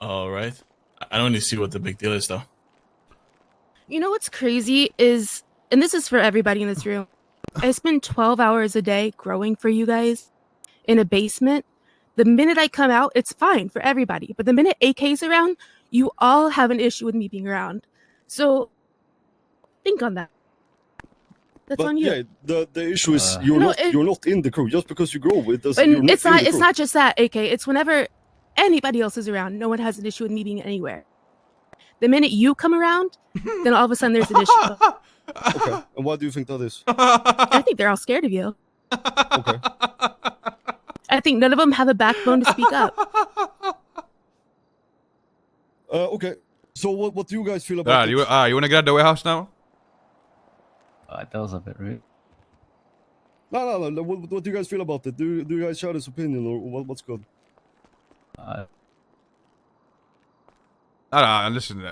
All right. I don't really see what the big deal is, though. You know what's crazy is, and this is for everybody in this room, I spend 12 hours a day growing for you guys in a basement. The minute I come out, it's fine for everybody. But the minute AK's around, you all have an issue with me being around. So think on that. That's on you. Yeah, the issue is you're not in the crew. Just because you grow with us, and you're not it's in not the crew. it's not just that, AK. It's whenever anybody else is around, no one has an issue with me being anywhere. The minute you come around, then all of a sudden there's an issue. Okay, and why do you think that is? I think they're all scared of you. Okay. I think none of them have a backbone to speak up. Okay. So what do you guys feel about it? You want to get out of the warehouse now? That was a bit rude. No. What do you guys feel about it? Do you guys share this opinion, or what's good? No, listen.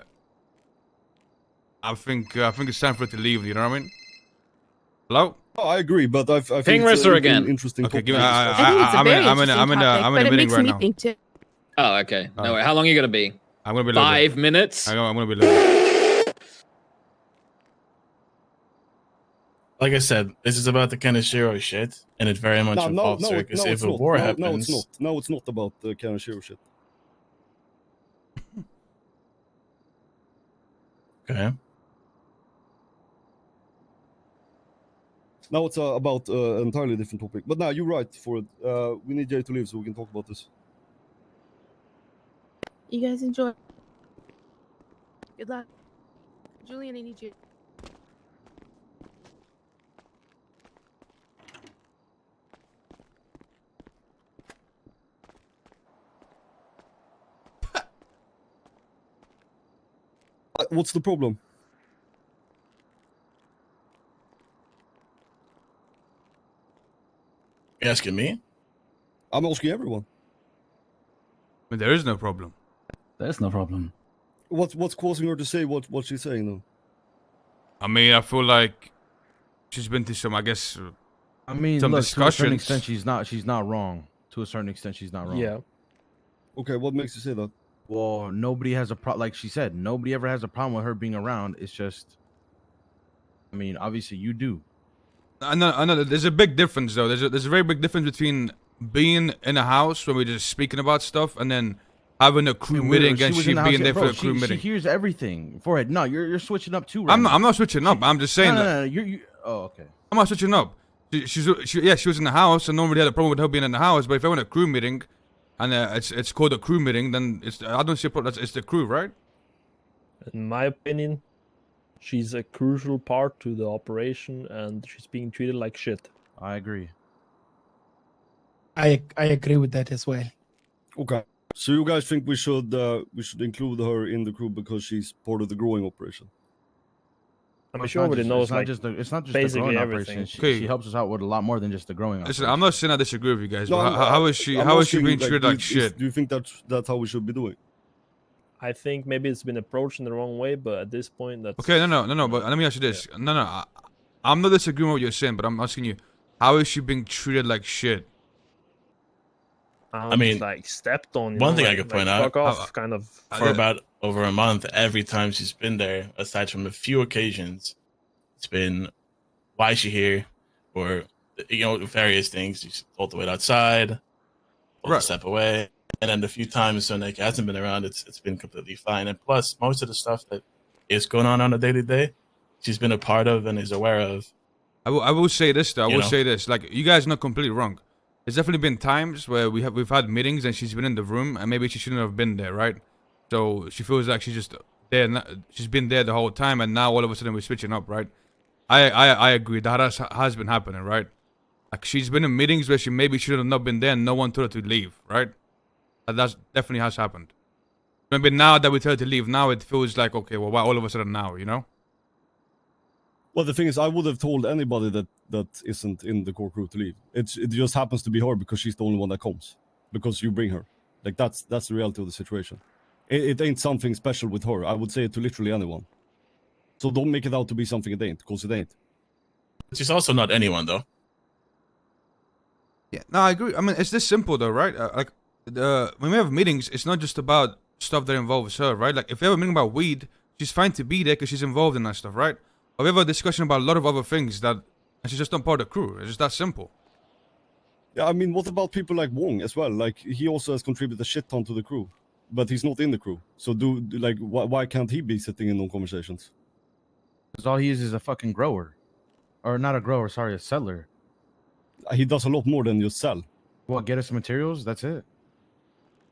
I think it's time for it to leave. You know what I mean? Hello? Oh, I agree, but I think Ping Racer again. Interesting. Okay, give me. I think it's a very interesting topic, but it makes me think too. Oh, okay. No, wait, how long are you gonna be? I'm gonna be 5 minutes. I'm gonna be little. Like I said, this is about the Kaneshiro shit, and it very much involves her, because if a war happens... No, it's not about the Kaneshiro shit. Okay. Now it's about an entirely different topic. But now, you're right for it. We need Jade to leave so we can talk about this. You guys enjoy. Good luck. Julian, I need you. What's the problem? You asking me? I'm asking everyone. But there is no problem. There's no problem. What's causing her to say what she's saying though? I mean, I feel like she's been through some, I guess. I mean, some look, discussions. to a certain extent, she's not wrong. To a certain extent, she's not wrong. Yeah. Okay, what makes you say that? Well, nobody has a problem. Like she said, nobody ever has a problem with her being around. It's just, I mean, obviously you do. I know. There's a big difference, though. There's a very big difference between being in a house where we're just speaking about stuff and then having a crew meeting and she being there for the crew meeting. She hears everything. Forehead. No, you're switching up too. Right I'm not switching up. I'm just saying that. No. You. Oh, okay. I'm not switching up. She was in the house and nobody had a problem with her being in the house. But if I went to a crew meeting, and it's called a crew meeting, then I don't see a problem. It's the crew, right? In my opinion, she's a crucial part to the operation, and she's being treated like shit. I agree. I agree with that as well. Okay. So you guys think we should include her in the crew because she's part of the growing operation? I mean, she already knows, like, it's not just basically the growing everything. operation. She helps us out with a lot more than just the growing Listen, operation. I'm not saying I disagree with you guys, No, but how is she being treated like shit? Do you think that's how we should be doing? I think maybe it's been approached in the wrong way, but at this point, that's... Okay, no. But let me ask you this. Yeah. No. I'm not disagreeing with what you're saying, but I'm asking you, how is she being treated like shit? I mean, like stepped on. One thing I could point out, fuck off, kind of. For about over a month, every time she's been there, aside from a few occasions, it's been, why is she here? Or, various things. She's told to wait outside, told to step away. And then the few times when Nick hasn't been around, it's been completely fine. And plus, most of the stuff that is going on a day-to-day, she's been a part of and is aware of. I will say this, though. I will say this. Like, you guys are not completely wrong. There's definitely been times where we've had meetings and she's been in the room and maybe she shouldn't have been there, right? So she feels like she's just there. She's been there the whole time, and now all of a sudden we're switching up, right? I agree that has been happening, right? Like, she's been in meetings where she maybe should have not been there and no one told her to leave, right? That definitely has happened. Maybe now that we tell her to leave, now it feels like, okay, well, why all of a sudden now, you know? Well, the thing is, I would have told anybody that isn't in the core crew to leave. It just happens to be her because she's the only one that comes. Because you bring her. Like, that's the reality of the situation. It ain't something special with her. I would say it to literally anyone. So don't make it out to be something it ain't, because it ain't. She's also not anyone, though. Yeah, no, I agree. I mean, it's this simple, though, right? When we have meetings, it's not just about stuff that involves her, right? Like if we have a meeting about weed, she's fine to be there because she's involved in that stuff, right? But we have a discussion about a lot of other things and she's just not part of the crew. It's just that simple. Yeah, I mean, what about people like Wong as well? Like, he also has contributed a shit ton to the crew, but he's not in the crew. So why can't he be sitting in those conversations? Because all he is a fucking grower. Or not a grower, sorry, a settler. He does a lot more than just sell. Well, get us materials, that's it.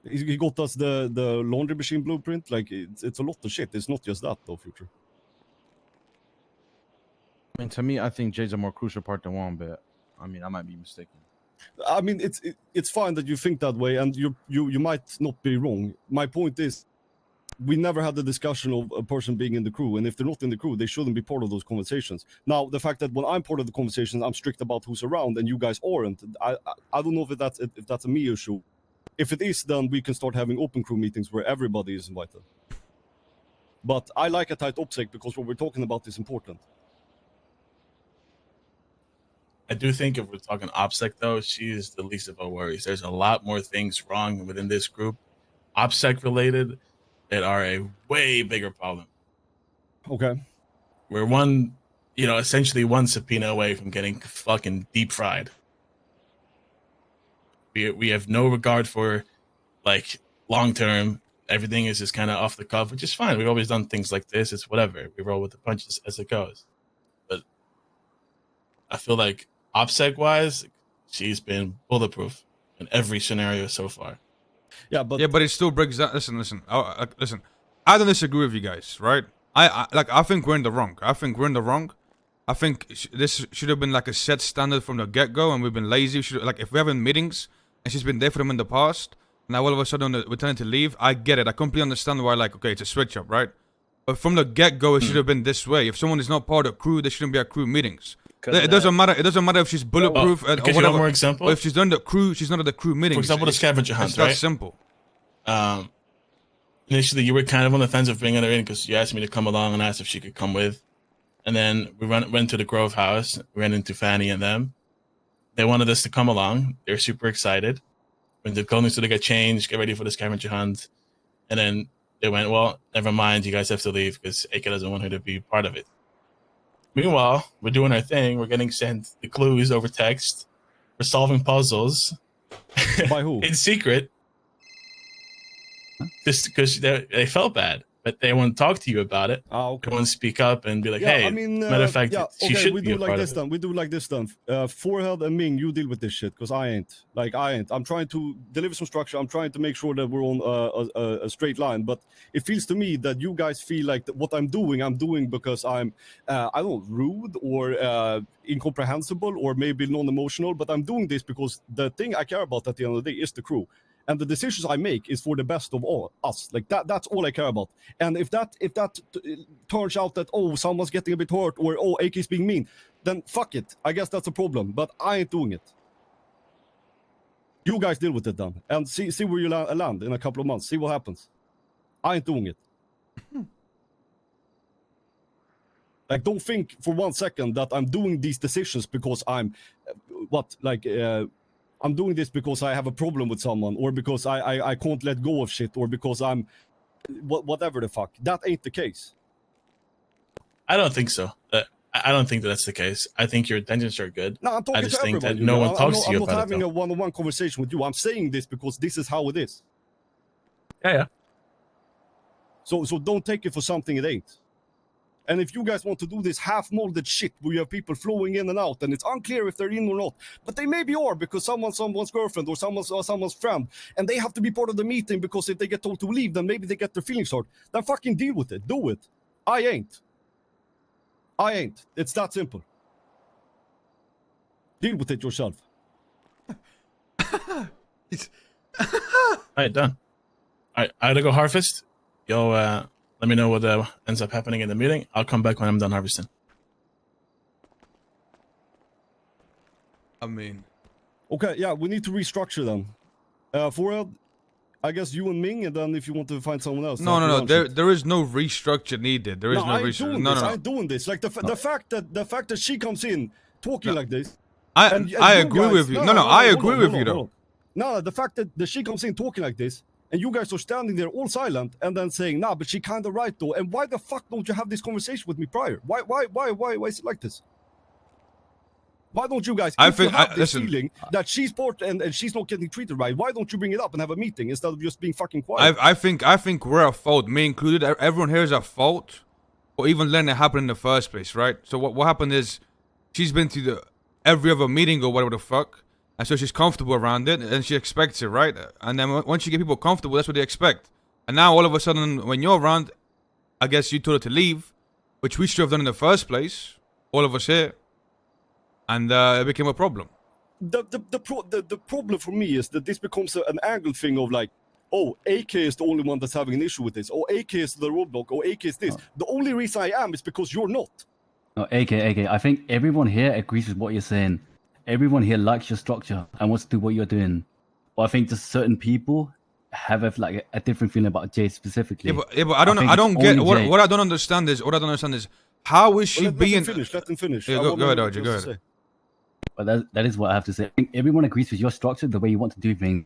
He got us the laundry machine blueprint. Like, it's a lot of shit. It's not just that, though, Future. I mean, to me, I think Jade's a more crucial part than Wong, but I mean, I might be mistaken. I mean, it's fine that you think that way, and you might not be wrong. My point is, we never had the discussion of a person being in the crew, and if they're not in the crew, they shouldn't be part of those conversations. Now, the fact that when I'm part of the conversation, I'm strict about who's around, and you guys aren't. I don't know if that's a me issue. If it is, then we can start having open crew meetings where everybody is invited. But I like a tight OPSEC because what we're talking about is important. I do think if we're talking OPSEC, though, she is the least of our worries. There's a lot more things wrong within this group, OPSEC related, that are a way bigger problem. Okay. We're essentially one subpoena away from getting fucking deep fried. We have no regard for, like, long term. Everything is just kind of off the cuff, which is fine. We've always done things like this. It's whatever. We roll with the punches as it goes. But I feel like OPSEC-wise, she's been bulletproof in every scenario so far. Yeah, but it still breaks down. Listen. Listen. I don't disagree with you guys, right? I think we're in the wrong. I think this should have been like a set standard from the get-go, and we've been lazy. If we're having meetings and she's been there for them in the past, now all of a sudden we're telling her to leave. I get it. I completely understand why. Like, okay, it's a switch up, right? But from the get-go, it should have been this way. If someone is not part of crew, there shouldn't be at crew meetings. It doesn't matter. It doesn't matter if she's bulletproof or whatever. One more example. Or if she's done the crew, she's not at the crew meetings. For example, the scavenger hunt, it's right? That's simple. Initially, you were kind of on the fence of bringing her in because you asked me to come along and asked if she could come with. And then we went to the Grove House, ran into Fanny and them. They wanted us to come along. They're super excited. Went to Coney so they get changed, get ready for the scavenger hunt. And then they went, well, never mind, you guys have to leave because AK doesn't want her to be part of it. Meanwhile, we're doing our thing. We're getting sent the clues over text. We're solving puzzles. By who? In secret. Just because they felt bad. But they want to talk to you about it. Okay. They want to speak up and be like, yeah, hey, I mean, matter of fact, she should we be do a like part this of it. then. We do like this then. Forehead and Ming, you deal with this shit because I ain't. I'm trying to deliver some structure. I'm trying to make sure that we're on a straight line. But it feels to me that you guys feel like that what I'm doing because I'm, I don't know, rude or incomprehensible or maybe non-emotional. But I'm doing this because the thing I care about at the end of the day is the crew. And the decisions I make is for the best of all us. Like that's all I care about. And if that turns out that, oh, someone's getting a bit hurt or, oh, AK's being mean, then fuck it. I guess that's a problem. But I ain't doing it. You guys deal with it then. And see where you land in a couple of months. See what happens. I ain't doing it. Like, don't think for 1 second that I'm doing these decisions because I'm, I'm doing this because I have a problem with someone or because I can't let go of shit or because I'm whatever the fuck. That ain't the case. I don't think so. I don't think that's the case. I think your intentions are good. No, I'm talking I just to think everybody. that no one talks to you I'm about not it. having a one-on-one conversation with you. I'm saying this because this is how it is. Yeah. So don't take it for something it ain't. And if you guys want to do this half-molded shit where you have people flowing in and out and it's unclear if they're in or not, but they maybe are because someone's girlfriend or someone's friend, and they have to be part of the meeting because if they get told to leave, then maybe they get their feelings hurt. Then fucking deal with it. Do it. I ain't. It's that simple. Deal with it yourself. All right, done. All right, I gotta go harvest. Yo, let me know what ends up happening in the meeting. I'll come back when I'm done harvesting. I mean, okay, yeah, we need to restructure them. Forehead, I guess you and Ming, and then if you want to find someone else. No. There is no restructure needed. There is no restructure. No. I'm doing this. Like the fact that she comes in talking like this. I agree with you. I agree with you though. No, the fact that she comes in talking like this And you guys are standing there all silent and then saying, nah, but she kind of right though. And why the fuck don't you have this conversation with me prior? Why is it like this? Why don't you guys, if you have this feeling that she's part and she's not getting treated right, why don't you bring it up and have a meeting instead of just being fucking quiet? I think we're at fault, me included. Everyone here is at fault for even letting it happen in the first place, right? So what happened is she's been to every other meeting or whatever the fuck, and so she's comfortable around it, and she expects it, right? And then once you get people comfortable, that's what they expect. And now all of a sudden, when you're around, I guess you told her to leave, which we should have done in the first place, all of us here, and it became a problem. The problem for me is that this becomes an angle thing of like, oh, AK is the only one that's having an issue with this. Oh, AK is the roadblock. Oh, AK is this. Oh. The only reason I am is because you're not. No, AK. I think everyone here agrees with what you're saying. Everyone here likes your structure and wants to do what you're doing. But I think just certain people have a different feeling about Jade specifically. Yeah, but I don't get what I don't understand is how is she being? Let them finish. Yeah, go ahead, RJ. Go ahead. But that is what I have to say. I think everyone agrees with your structure, the way you want to do things.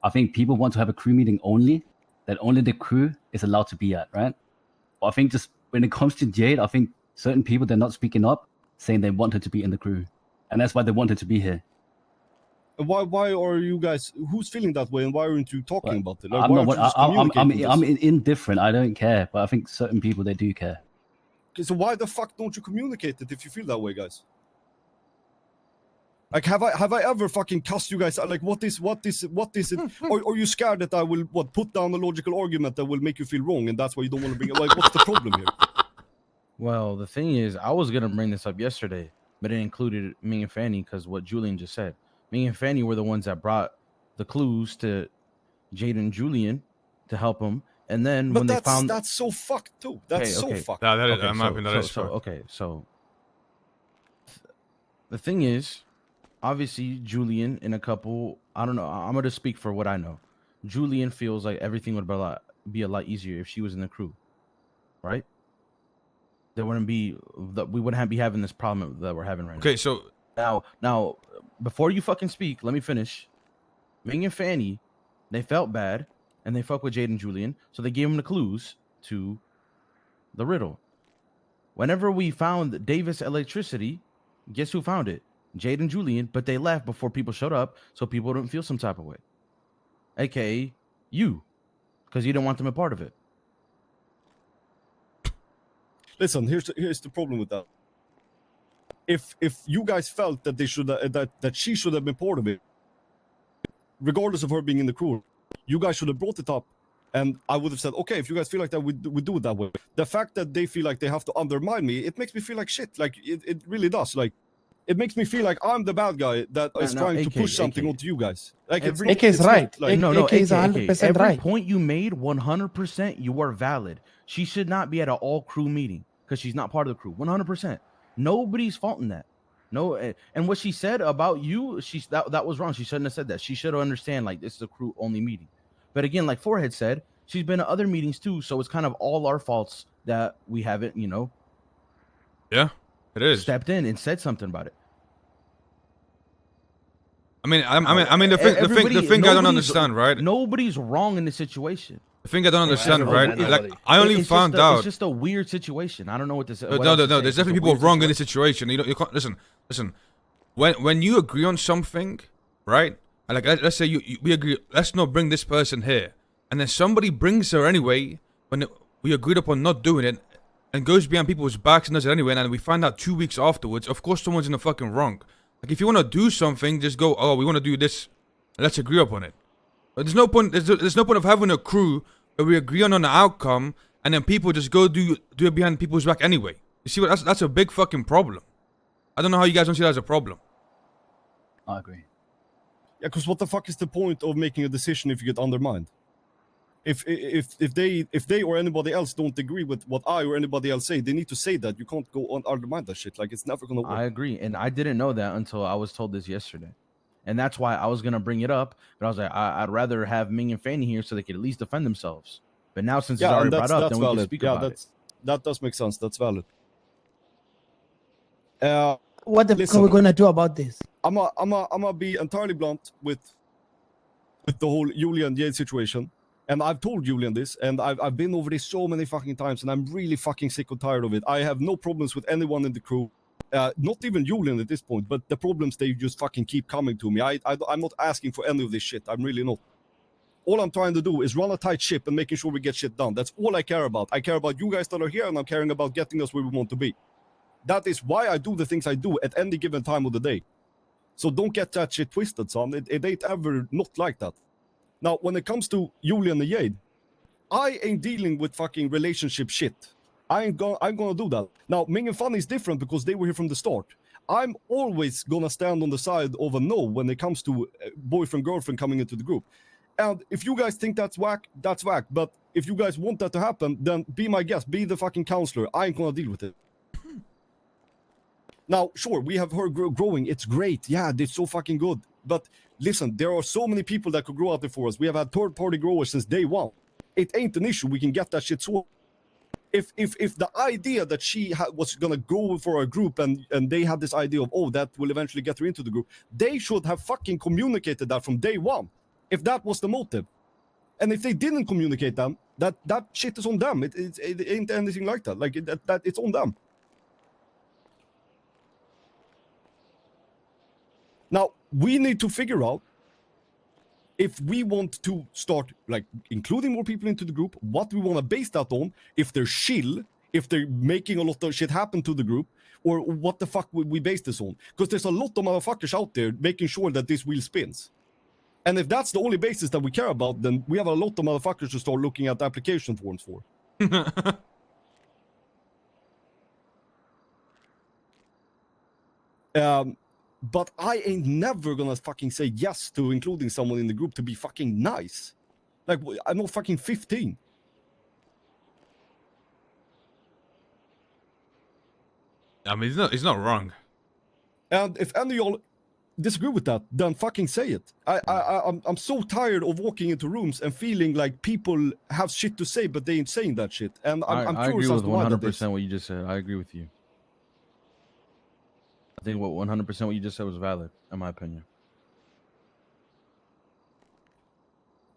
I think people want to have a crew meeting only, that only the crew is allowed to be at, right? But I think just when it comes to Jade, I think certain people, they're not speaking up, saying they want her to be in the crew. And that's why they want her to be here. And why are you guys, who's feeling that way and why aren't you talking about it? Like, I'm indifferent, I don't care. But I think certain people, they do care. Okay, so why the fuck don't you communicate it if you feel that way, guys? Like, have I ever fucking cussed you guys out? Like, what is it? Or are you scared that I will put down a logical argument that will make you feel wrong, and that's why you don't want to bring it? Like, what's the problem here? Well, the thing is, I was gonna bring this up yesterday, but it included me and Fanny because what Julian just said. Me and Fanny were the ones that brought the clues to Jade and Julian to help them, and then when they found that's so fucked too. That's so fucked. So the thing is, obviously, Julian and a couple, I don't know, I'm going to speak for what I know. Julian feels like everything would be a lot easier if she was in the crew, right? We wouldn't be having this problem that we're having right now. Okay, so now, before you fucking speak, let me finish. Ming and Fanny, they felt bad, and they fuck with Jade and Julian, so they gave them the clues to the riddle. Whenever we found Davis electricity, guess who found it? Jade and Julian, but they left before people showed up, so people didn't feel some type of way. AKA you, because you didn't want them a part of it. Listen, here's the problem with that. If you guys felt that they should that she should have been part of it, regardless of her being in the crew, you guys should have brought it up, and I would have said, okay, if you guys feel like that, we do it that way. The fact that they feel like they have to undermine me, it makes me feel like shit. Like it really does. Like. It makes me feel like I'm the bad guy that is trying to push something onto you guys. Like AK is right. AK is 100% every right. point you made, 100%, you are valid. She should not be at an all-crew meeting because she's not part of the crew. 100%. Nobody's faulting that. No, and what she said about you, that was wrong. She shouldn't have said that. She should have understand like this is a crew-only meeting. But again, like Forehead said, she's been to other meetings too, so it's kind of all our faults that we haven't, Yeah. It is. Stepped in and said something about it. I mean, the thing I don't understand, right? Nobody's wrong in this situation. The thing I don't understand, right? Like, I only found out. It's just a weird situation. I don't know what to say. No. There's definitely people wrong in this situation. You can't listen. When you agree on something, right? Like, let's say we agree. Let's not bring this person here, and then somebody brings her anyway. When we agreed upon not doing it. And goes behind people's backs and does it anyway, and then we find out 2 weeks afterwards. Of course, someone's in the fucking wrong. Like, if you want to do something, just go. Oh, we want to do this. Let's agree upon it. But there's no point. There's no point of having a crew where we agree on an outcome, and then people just go do it behind people's back anyway. You see what? That's a big fucking problem. I don't know how you guys don't see that as a problem. I agree. Yeah, because what the fuck is the point of making a decision if you get undermined? If they or anybody else don't agree with what I or anybody else say, they need to say that. You can't go on undermine that shit. Like, it's never gonna work. I agree, and I didn't know that until I was told this yesterday, and that's why I was gonna bring it up. But I was like, I'd rather have Ming and Fanny here so they could at least defend themselves. But now since it's already brought up, then we can speak about it. That does make sense. That's valid. What the fuck are we gonna do about this? I'm gonna be entirely blunt with the whole Julia and Jade situation. And I've told Julian this, and I've been over this so many fucking times, and I'm really fucking sick or tired of it. I have no problems with anyone in the crew. Not even Julian at this point, but the problems, they just fucking keep coming to me. I'm not asking for any of this shit. I'm really not. All I'm trying to do is run a tight ship and making sure we get shit done. That's all I care about. I care about you guys that are here, and I'm caring about getting us where we want to be. That is why I do the things I do at any given time of the day. So don't get that shit twisted, son. It ain't ever not like that. Now, when it comes to Julian and Jade, I ain't dealing with fucking relationship shit. I'm gonna do that. Now, Ming and Fanny is different because they were here from the start. I'm always gonna stand on the side of a no when it comes to boyfriend-girlfriend coming into the group. And if you guys think that's whack, that's whack. But if you guys want that to happen, then be my guest. Be the fucking counselor. I ain't gonna deal with it. Now, sure, we have her growing. It's great. Yeah, it's so fucking good. But listen, there are so many people that could grow out there for us. We have had third-party growers since day one. It ain't an issue. We can get that shit sorted. If the idea that she was gonna go for a group and they had this idea of, oh, that will eventually get her into the group, they should have fucking communicated that from day one. If that was the motive. And if they didn't communicate them, that shit is on them. It ain't anything like that. Like that it's on them. Now, we need to figure out if we want to start like including more people into the group, what we want to base that on, if they're chill, if they're making a lot of shit happen to the group, or what the fuck would we base this on? Because there's a lot of motherfuckers out there making sure that this wheel spins. And if that's the only basis that we care about, then we have a lot of motherfuckers to start looking at application forms for. But I ain't never gonna fucking say yes to including someone in the group to be fucking nice. Like, I'm not fucking 15. I mean, it's not wrong. And if any of y'all disagree with that, then fucking say it. I'm so tired of walking into rooms and feeling like people have shit to say, but they ain't saying that shit. And I'm I curious agree as with to why that is. 100% what you just said. I agree with you. I think 100% what you just said was valid, in my opinion.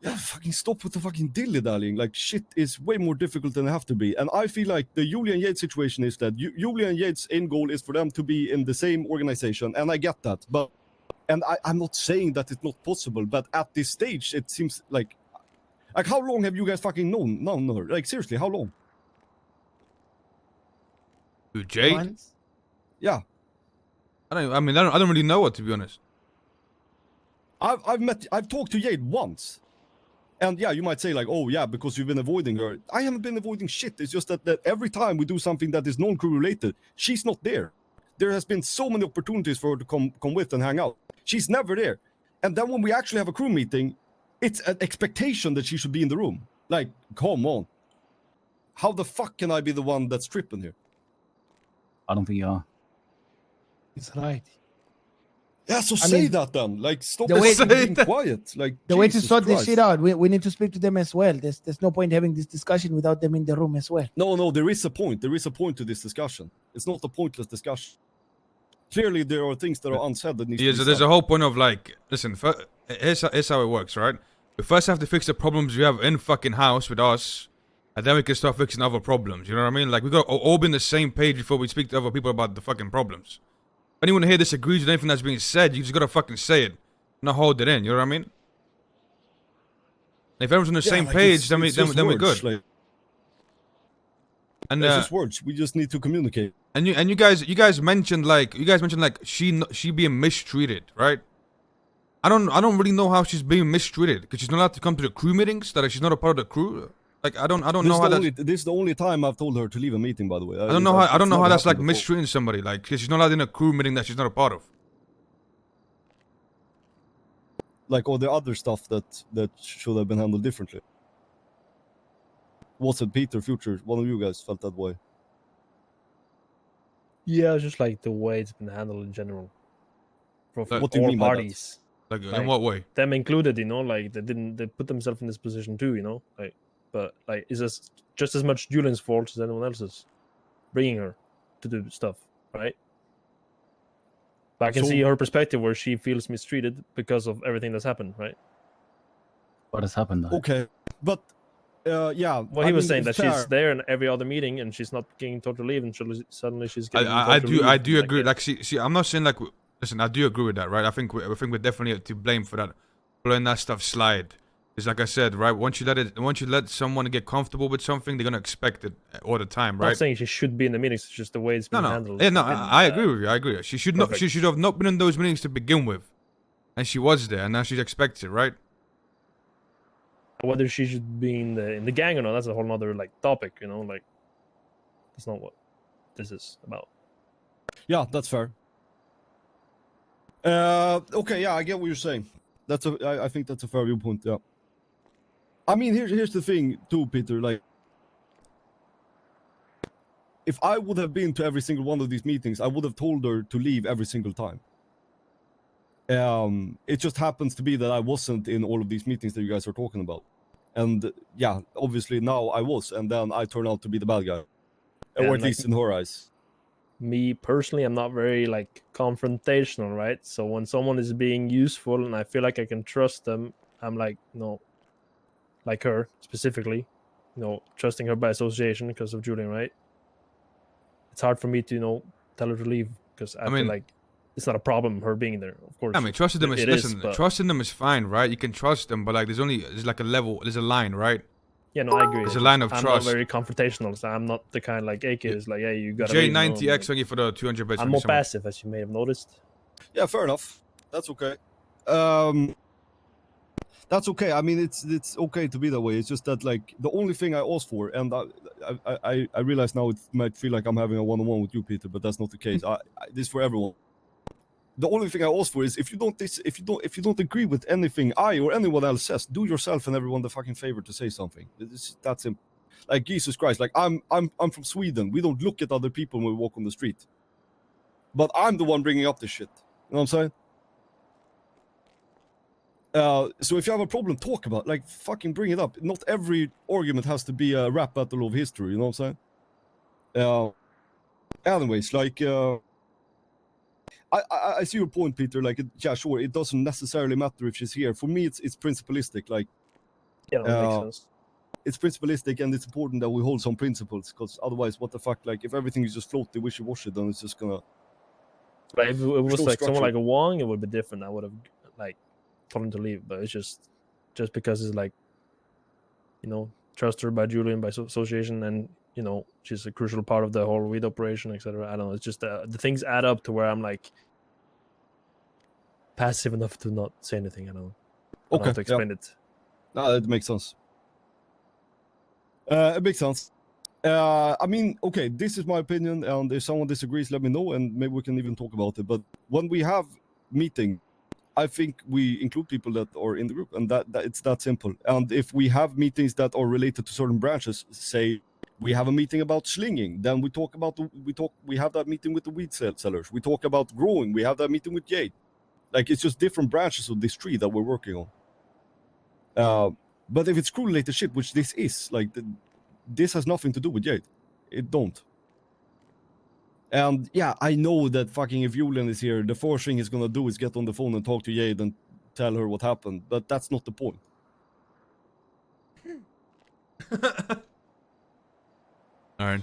Yeah, fucking stop with the fucking dilly-dallying. Like, shit is way more difficult than it have to be. And I feel like the Julia and Jade situation is that Julia and Jade's end goal is for them to be in the same organization, and I get that. But, and I'm not saying that it's not possible, but at this stage, it seems like how long have you guys fucking known her? Like, seriously, how long? Who, Jade? Once. Yeah. I don't really know her, to be honest. I've talked to Jade once. And yeah, you might say like, oh yeah, because you've been avoiding her. I haven't been avoiding shit. It's just that every time we do something that is non-crew related, she's not there. There has been so many opportunities for her to come with and hang out. She's never there. And then when we actually have a crew meeting, it's an expectation that she should be in the room. Like, come on. How the fuck can I be the one that's tripping here? I don't think you are. It's right. Yeah, so say that then. Like, stop being quiet. Like, the way to sort this shit out, we need to speak to them as well. There's no point having this discussion without them in the room as well. No, there is a point. There is a point to this discussion. It's not a pointless discussion. Clearly, there are things that are unsaid that need to be said. There's a whole point of like, listen, here's how it works, right? We first have to fix the problems we have in fucking house with us, and then we can start fixing other problems. You know what I mean? Like, we got to all be on the same page before we speak to other people about the fucking problems. If anyone here disagrees with anything that's being said, you just gotta fucking say it, not hold it in. You know what I mean? If everyone's on the same page, then we're good. Like, and it's just words. We just need to communicate. And you guys mentioned like she being mistreated, right? I don't really know how she's being mistreated because she's not allowed to come to the crew meetings. That she's not a part of the crew. Like I don't know how that. This is the only time I've told her to leave a meeting. By the way, I don't know how that's like mistreating somebody. Like because she's not allowed in a crew meeting that she's not a part of. Like all the other stuff that should have been handled differently. Was it Peter, Future? One of you guys felt that way. Yeah, it's just like the way it's been handled in general. From what do you all mean parties. Like in what way? Them included, you know, like they put themselves in this position too, you know, like. But like, it's just as much Julian's fault as anyone else's, bringing her to do stuff, right? But I can see her perspective where she feels mistreated because of everything that's happened, right? What has happened though? Okay, but yeah. Well, he was saying that fair. she's there in every other meeting and she's not getting told to leave, and suddenly she's getting told to leave. I do agree. yeah. Like, see, I'm not saying like, listen, I do agree with that, right? I think we're definitely to blame for that, for letting that stuff slide. It's like I said, right? Once you let someone get comfortable with something, they're gonna expect it all the time, I'm right? not saying she should be in the meetings. It's just the way it's been handled. Yeah, no, I agree with you. I agree. She should not. She perfect. should have not been in those meetings to begin with, and she was there, and now she's expected, right? Whether she should be in the gang or not, that's a whole other like topic. You know, like that's not what this is about. Yeah, that's fair. Okay, yeah, I get what you're saying. I think that's a fair viewpoint. Yeah. I mean, here's the thing too, Peter. Like, if I would have been to every single one of these meetings, I would have told her to leave every single time. It just happens to be that I wasn't in all of these meetings that you guys are talking about, and yeah, obviously now I was, and then I turned out to be the bad guy, or at least in her eyes. Me personally, I'm not very like confrontational, right? So when someone is being useful and I feel like I can trust them, I'm like, no, like her specifically, trusting her by association because of Julian, right? It's hard for me to, tell her to leave because I feel like it's not a problem her being there. Of course, I mean, trusting them trusting them is fine, right? You can trust them, but like, there's like a level, there's a line, right? Yeah, no, I agree. There's a line of I'm trust. not very confrontational, so I'm not the kind like AK is like, hey, you gotta J leave, 90X on you for the 200 bits. I'm more passive, as you may have noticed. Yeah, fair enough. That's okay. That's okay. I mean, it's okay to be that way. It's just that like the only thing I asked for, and I realize now it might feel like I'm having a one-on-one with you, Peter, but that's not the case. This is for everyone. The only thing I ask for is if you don't agree with anything I or anyone else says, do yourself and everyone the fucking favor to say something. That's simple. Like Jesus Christ, like I'm from Sweden. We don't look at other people when we walk on the street. But I'm the one bringing up this shit. You know what I'm saying? So if you have a problem, talk about it. Like fucking bring it up. Not every argument has to be a rap battle of history. You know what I'm saying? Anyways, like. I see your point, Peter. Like, yeah, sure, it doesn't necessarily matter if she's here. For me, it's principalistic. Like, yeah, that makes sense. It's principalistic, and it's important that we hold some principles, because otherwise, what the fuck? Like, if everything is just floaty, wishy-washy, then it's just gonna. But if it was no like someone structure. like a Wong, it would be different. I would have like told him to leave, but it's just because it's like, trust her by Julian by association, and she's a crucial part of the whole weed operation, etc. I don't know. It's just the things add up to where I'm like passive enough to not say anything. I don't know how to explain it. No, it makes sense. It makes sense. I mean, okay, this is my opinion, and if someone disagrees, let me know, and maybe we can even talk about it. But when we have meeting, I think we include people that are in the group, and that it's that simple. And if we have meetings that are related to certain branches, say we have a meeting about slinging, then we have that meeting with the weed sellers. We talk about growing, we have that meeting with Jade. Like, it's just different branches of this tree that we're working on. But if it's crew-related shit, which this is, like, this has nothing to do with Jade. It don't. And yeah, I know that fucking if Julian is here, the first thing he's gonna do is get on the phone and talk to Jade and tell her what happened. But that's not the point. All right.